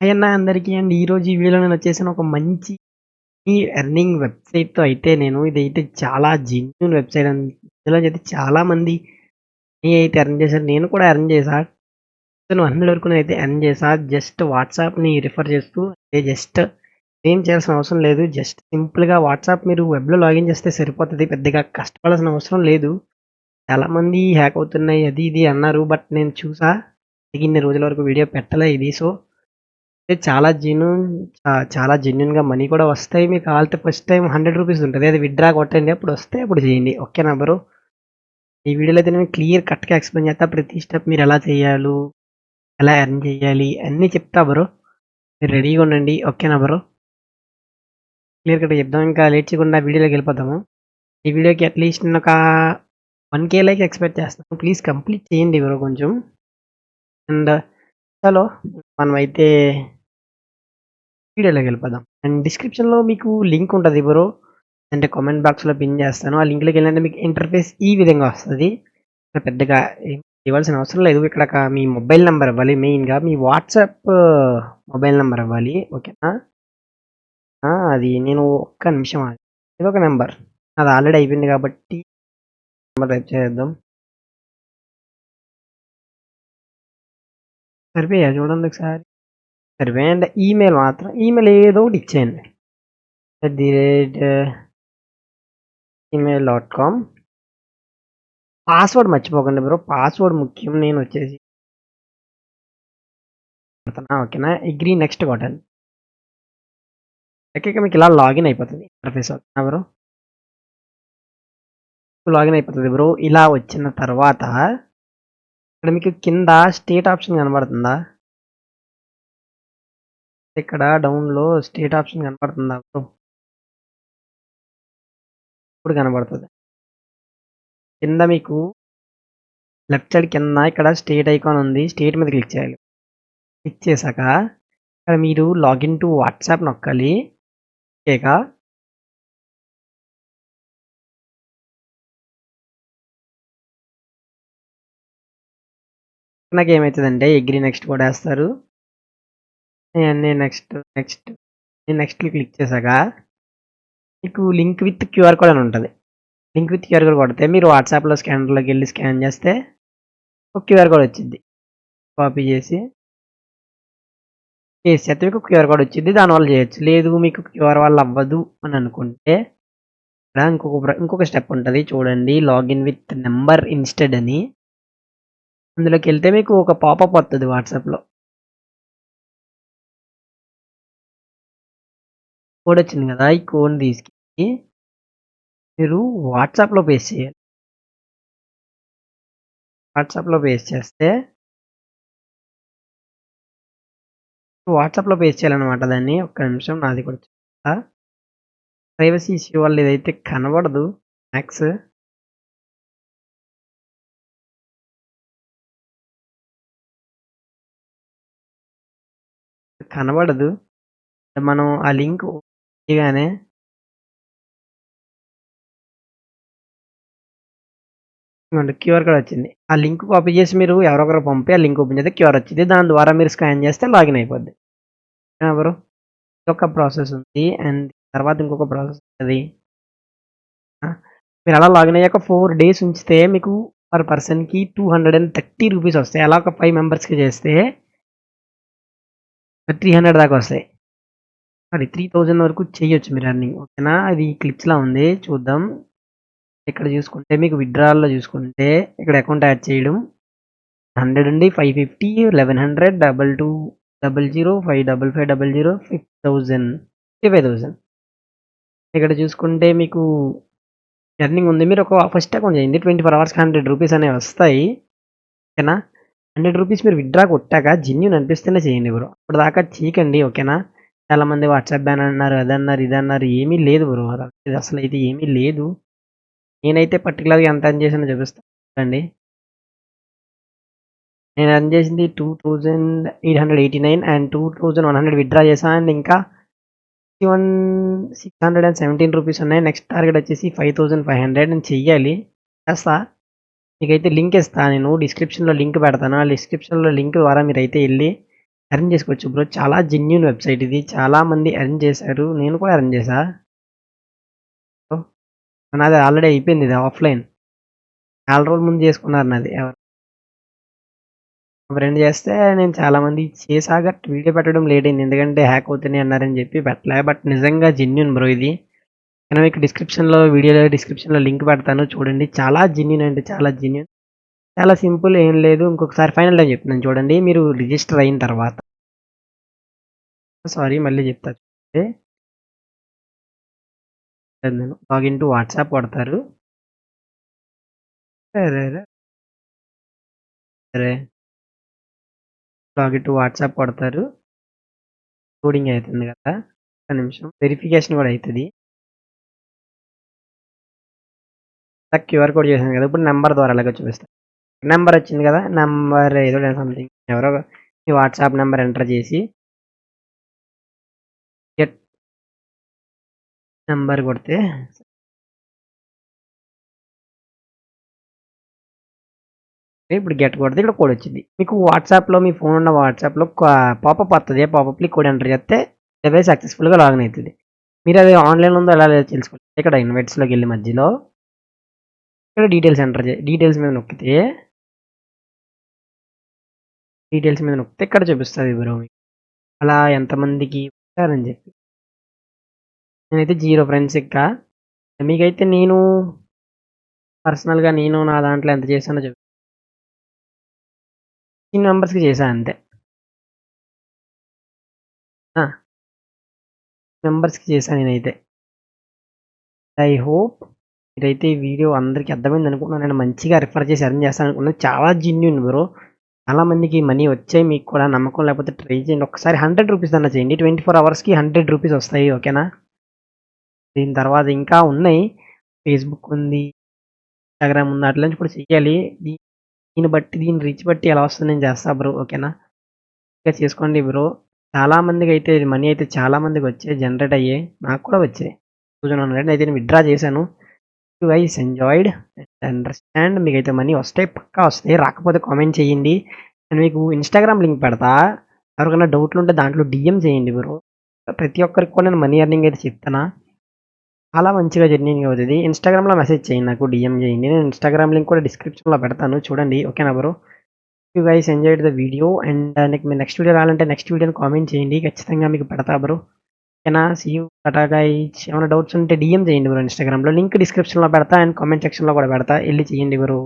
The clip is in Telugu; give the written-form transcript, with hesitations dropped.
హాయ్ అన్న అందరికీ అండి. ఈరోజు ఈ వీడియోలో నేనొచ్చేసాను ఒక మంచి ఎర్నింగ్ వెబ్‌సైట్‌తో అయితే ఇదైతే చాలా జెన్యూన్ వెబ్‌సైట్ అండి. ఇందులో అయితే చాలామంది మనీ అయితే ఎర్న్ చేశారు. నేను కూడా ఎర్న్ చేశా. 100 వరకు నేనైతే ఎర్న్ చేశా. జస్ట్ వాట్సాప్‌ని రిఫర్ చేస్తూ జస్ట్ ఏం చేయాల్సిన అవసరం లేదు. జస్ట్ సింపుల్‌గా వాట్సాప్ మీరు వెబ్‌లో లాగిన్ చేస్తే సరిపోతది. పెద్దగా కష్టపడాల్సిన అవసరం లేదు. చాలామంది హ్యాక్ అవుతున్నాయి అది ఇది అన్నారు. బట్ నేను చూసా. ఇన్ని రోజుల వరకు వీడియో పెట్టలే ఇది. సో అంటే చాలా జెన్యూన్ చాలా జెన్యూన్‌గా మనీ కూడా వస్తాయి. మీకు కావాలంటే ఫస్ట్ టైమ్ రూ. 100 ఉంటది. అది విత్‌డ్రా కొట్టండి. అప్పుడొస్తే అప్పుడు చేయండి. ఓకేనా బ్రో? ఈ వీడియోలో అయితే నేను క్లియర్ కట్‌గా ఎక్స్‌ప్లెయిన్ చేత్తా. ప్రతి స్టెప్ మీరెలా చేయాలో, ఎలా ఎర్న్ చేయాలి అన్నీ చెప్తా బ్రో. మీరు రెడీగా ఉండండి. ఓకేనా బ్రో? క్లియర్ కట్‌గా చెప్దాం. ఇంకా లేట్ చేయకుండా వీడియోలోకెళ్ళిపోదాము. ఈ వీడియోకి అట్‌లీస్ట్ నేనొక 1,000 లైక్ ఎక్స్‌పెక్ట్ చేస్తున్నాను. ప్లీజ్ కంప్లీట్ చేయండి బ్రో కొంచెం. అండ్ చలో మనమైతే వీడియోలోకెళ్ళిపోదాం. అండ్ డిస్క్రిప్షన్‌లో మీకు లింక్ ఉంటది బ్రో. అంటే కామెంట్ బాక్స్‌లో పిన్ చేస్తాను. ఆ లింక్‌లోకెళ్ళండి మీకు ఇంటర్ఫేస్ ఈ విధంగా వస్తది. పెద్దగా ఏం ఇవ్వాల్సిన అవసరం లేదు. ఇక్కడ మీ మొబైల్ నంబర్ ఇవ్వాలి మెయిన్‌గా. మీ వాట్సాప్ మొబైల్ నంబర్ ఇవ్వాలి. ఓకేనా? అది నేను ఒక్క నిమిషం ఆగండి. ఇదొక నంబర్. అది ఆల్రెడీ అయిపోయింది కాబట్టి నంబర్ టైప్ చేసేద్దాం. సరిపోయాయా చూడండి ఒకసారి. సరిపోయాయి. అండ్ ఈమెయిల్ మాత్రం ఈమెయిల్ ఏదో ఒకటి ఇచ్చేయండి. @gmail.com పాస్వర్డ్ మర్చిపోకండి బ్రో. పాస్వర్డ్ ముఖ్యం. నేనొచ్చేసి ఓకేనా? అగ్రీ నెక్స్ట్ కొట్టండి. ఇక మీకు ఇలా లాగిన్ అయిపోతది ఇంటర్ఫేస్. ఓకేనా బ్రో? లాగిన్ అయిపోతది బ్రో. ఇలా వచ్చిన తర్వాత ఇక్కడ మీకు కింద స్టేట్ ఆప్షన్ కనబడుతుందా? ఇక్కడ డౌన్‌లో స్టేట్ ఆప్షన్ కనపడుతుందా బ్రో? ఇప్పుడు కనబడుతది. కింద మీకు లెఫ్ట్ సైడ్ కింద ఇక్కడ స్టేట్ ఐకాన్ ఉంది. స్టేట్ మీద క్లిక్ చేయాలి. క్లిక్ చేశాక ఇక్కడ మీరు లాగిన్ టు వాట్సాప్ నొక్కాలి. ఓకేక నాకేమైతదంటే అగ్రీ నెక్స్ట్ కొట్టేస్తారు. నేను నెక్స్ట్‌లో క్లిక్ చేశాక మీకు లింక్ విత్ క్యూఆర్ కోడ్ అని ఉంటది. లింక్ విత్ క్యూఆర్ కోడ్ కొడితే మీరు వాట్సాప్‌లో స్కానర్‌లోకెళ్ళి స్కాన్ చేస్తే ఒక క్యూఆర్ కోడ్ వచ్చిద్ది. కాపీ చేసి చేస్తే మీకు క్యూఆర్ కోడ్ వచ్చిద్ది. దానివల్ల చేయొచ్చు. లేదు మీకు క్యూఆర్ వల్ల అవ్వదు అని అనుకుంటే ఇక్కడ ఇంకొక స్టెప్ ఉంటది చూడండి. లాగిన్ విత్ నంబర్ ఇన్‌స్టెడ్ అని. అందులోకెళ్తే మీకు ఒక పాపప్ వత్తది వాట్సాప్‌లో. కోడ్ వచ్చింది కదా! ఈ కోడ్‌ని తీసుకెళ్ళి మీరు వాట్సాప్‌లో పేస్ట్ చేయాలి. వాట్సాప్‌లో పేస్ట్ చేస్తే వాట్సాప్‌లో పేస్ట్ చేయాలన్నమాట దాన్ని. ఒక్క నిమిషం నాది కూడా చెప్తా. ప్రైవసీ ఇష్యూ వల్ల ఇదైతే కనబడదు మ్యాక్స్. కనబడదు. మనం ఆ లింక్ చేయగానే ఇదిగోండి క్యూఆర్ కోడ్ వచ్చింది. ఆ లింక్ కాపీ చేసి మీరు ఎవరొకరికి పంపి ఆ లింక్ ఓపెన్ చేస్తే క్యూఆర్ వచ్చిద్ది. దాని ద్వారా మీరు స్కాన్ చేస్తే లాగిన్ అయిపోద్ది. ఓకేనా బ్రో? ఇదొక ప్రాసెస్ ఉంది. అండ్ తర్వాత ఇంకొక ప్రాసెస్ ఉంటది. ఆ! మీరు అలా లాగిన్ అయ్యాక 4 డేస్ ఉంచితే మీకు పర్ పర్సన్‌కి రూ. 230 వస్తాయి. అలా ఒక 5 మెంబర్స్‌కి చేస్తే 300 దాకా వస్తాయి. సారీ 3000 వరకు చేయొచ్చు మీరు ఎర్నింగ్. ఓకేనా? అది క్లిప్స్‌లా ఉంది. చూద్దాం. ఇక్కడ చూసుకుంటే మీకు విత్‌డ్రాయల్‌లో చూసుకుంటే ఇక్కడ అకౌంట్ యాడ్ చేయడం 100 నుండి 550, 1100, 22, 00, 55500, 5000, 55,000 ఇక్కడ చూసుకుంటే మీకు ఎర్నింగ్ ఉంది. మీరు ఒక ఫస్ట్ అకౌంట్ చేయండి. 24 అవర్స్‌కి రూ. 100 అనేవి వస్తాయి. ఓకేనా? రూ. 100 మీరు విత్‌డ్రా కొట్టాక జెన్యూన్ అనిపిస్తేనే చేయండి బ్రో. అప్పటిదాకా చేయకండి. ఓకేనా? చాలామంది వాట్సాప్ బ్యాన్ అన్నారు, అదన్నారు, ఇదన్నారు. ఏమీ లేదు బ్రో. అసలైతే ఏమీ లేదు. నేనైతే పర్టిక్యులర్‌గా ఎంత ఎర్న్ చేశానో చూపిస్తా చూడండి. నేను ఎర్న్ చేసింది 2889 అండ్ 2100 విత్‌డ్రా చేశా. అండ్ ఇంకా 617 రూపీస్ ఉన్నాయి. నెక్స్ట్ టార్గెట్ వచ్చేసి 5500 నేను చెయ్యాలి. చేస్తా. మీకైతే లింక్ ఇస్తా నేను. డిస్క్రిప్షన్‌లో లింక్ పెడతాను. ఆ డిస్క్రిప్షన్‌లో లింక్ ద్వారా మీరైతే ఎళ్లి ఎర్న్ చేసుకోవచ్చు బ్రో. చాలా జెన్యూన్ వెబ్సైట్ ఇది. చాలా మంది ఎర్న్ చేశారు. నేను కూడా ఎర్న్ చేశా. నాది ఆల్రెడీ అయిపోయింది ఇది ఆఫ్లైన్. చాలా రోజుల ముందు చేసుకున్నారు నాది. ఎవరు మా ఫ్రెండ్ చేస్తే నేను చాలా మంది చేశాక వీడియో పెట్టడం లేట్ అయింది. ఎందుకంటే హ్యాక్ అవుతున్నాయి అన్నారని చెప్పి పెట్టలే. బట్ నిజంగా జెన్యూన్ బ్రో ఇది. నేను మీకు వీడియోలో డిస్క్రిప్షన్లో లింక్ పెడతాను చూడండి. చాలా జెన్యూన్ అంటే చాలా జెన్యూన్. చాలా సింపుల్, ఏం లేదు. ఇంకొకసారి ఫైనల్ టైం చెప్తున్నాను చూడండి. మీరు రిజిస్టర్ అయిన తర్వాత మళ్ళీ చెప్తా చూడండి. నేను లాగిన్ టు వాట్సాప్ కొడతారు. సరే లాగిన్ టు వాట్సాప్ కొడతారు. లోడింగ్ అవుతుంది కదా, ఒక నిమిషం. వెరిఫికేషన్ కూడా అవుతుంది. క్యూఆర్ కోడ్ చేశాను కదా, ఇప్పుడు నెంబర్ ద్వారా అలాగే చూపిస్తాను. నెంబర్ వచ్చింది కదా, నెంబర్ ఏదో సంథింగ్ ఎవరో మీ వాట్సాప్ నెంబర్ ఎంటర్ చేసి గెట్ నెంబర్ కొడితే ఇప్పుడు గెట్ కొడితే ఇక్కడ కోడ్ వచ్చింది. మీకు వాట్సాప్లో మీ ఫోన్ ఉన్న వాట్సాప్లో పాపప్ వస్తుంది. పాపప్లో కోడ్ ఎంటర్ చేస్తే డివైస్ సక్సెస్ఫుల్గా లాగిన్ అవుతుంది. మీరు అది ఆన్లైన్ ఉందో ఎలా లేదో తెలుసుకోవాలి. ఇక్కడ ఇన్వైట్స్లోకి వెళ్ళి మధ్యలో ఇక్కడ డీటెయిల్స్ ఎంటర్ చేసి డీటెయిల్స్ మీద నొక్కితే ఇక్కడ చూపిస్తుంది బ్రో మీకు అలా ఎంతమందికి వచ్చారని చెప్పి. నేనైతే 0 ఫ్రెండ్స్ ఇంకా. మీకైతే నేను పర్సనల్గా నా దాంట్లో ఎంత చేశానో చెప్పి 15 మెంబర్స్కి చేశాను అంతే. మెంబర్స్కి చేశాను నేనైతే. ఐ హోప్ మీరైతే ఈ వీడియో అందరికీ అర్థమైంది అనుకుంటున్నాను. నేను మంచిగా రిఫర్ చేసి ఎర్న్ చేస్తాను అనుకున్నాను. చాలా జెన్యూన్ బ్రో. చాలా మందికి మనీ వచ్చాయి. మీకు కూడా నమ్మకం లేకపోతే ట్రై చేయండి. ఒకసారి 100 రూపీస్ అన్న చేయండి. 24 అవర్స్కి 100 రూపీస్ వస్తాయి. ఓకేనా? దీని తర్వాత ఇంకా ఉన్నాయి. ఫేస్బుక్ ఉంది, ఇన్స్టాగ్రామ్ ఉంది. అట్లా నుంచి కూడా చెయ్యాలి. దీని రీచ్ బట్టి ఎలా వస్తుంది నేను చేస్తా బ్రో. ఓకేనా? ఇంకా చేసుకోండి బ్రో. చాలా మందికి అయితే మనీ అయితే చాలా మందికి వచ్చాయి, జనరేట్ అయ్యాయి. నాకు కూడా వచ్చాయి. 2000 అయితే నేను విత్డ్రా చేశాను. You guys enjoyed and understand. మీకైతే మనీ వస్తాయి, పక్కా వస్తాయి. రాకపోతే కామెంట్ చేయండి. నేను మీకు ఇన్స్టాగ్రామ్ లింక్ పెడతా. ఎవరికైనా డౌట్లు ఉంటే దాంట్లో డిఎం చేయండి బ్రో. ప్రతి ఒక్కరికి కూడా నేను మనీ ఎర్నింగ్ అయితే చెప్తానా. చాలా మంచిగా జర్నింగ్ అవుతుంది. ఇన్స్టాగ్రామ్లో మెసేజ్ చేయండి, నాకు డిఎం చేయండి. నేను ఇన్స్టాగ్రామ్ లింక్ కూడా డిస్క్రిప్షన్లో పెడతాను చూడండి. ఓకేనా bro? You guys enjoyed the video and మీకు నెక్స్ట్ వీడియో కావాలంటే నెక్స్ట్ వీడియోని కామెంట్ చేయండి. ఖచ్చితంగా మీకు పెడతా బ్రో. ఓకేనా? See you tata guys. ఏమైనా డౌట్స్ ఉంటే డిఎం చేయండి బ్రో. ఇన్స్టాగ్రామ్లో లింక్ డిస్క్రిప్షన్లో పెడతా అండ్ కామెంట్ సెక్షన్లో కూడా పెడతా. వెళ్ళి చేయండి బ్రో.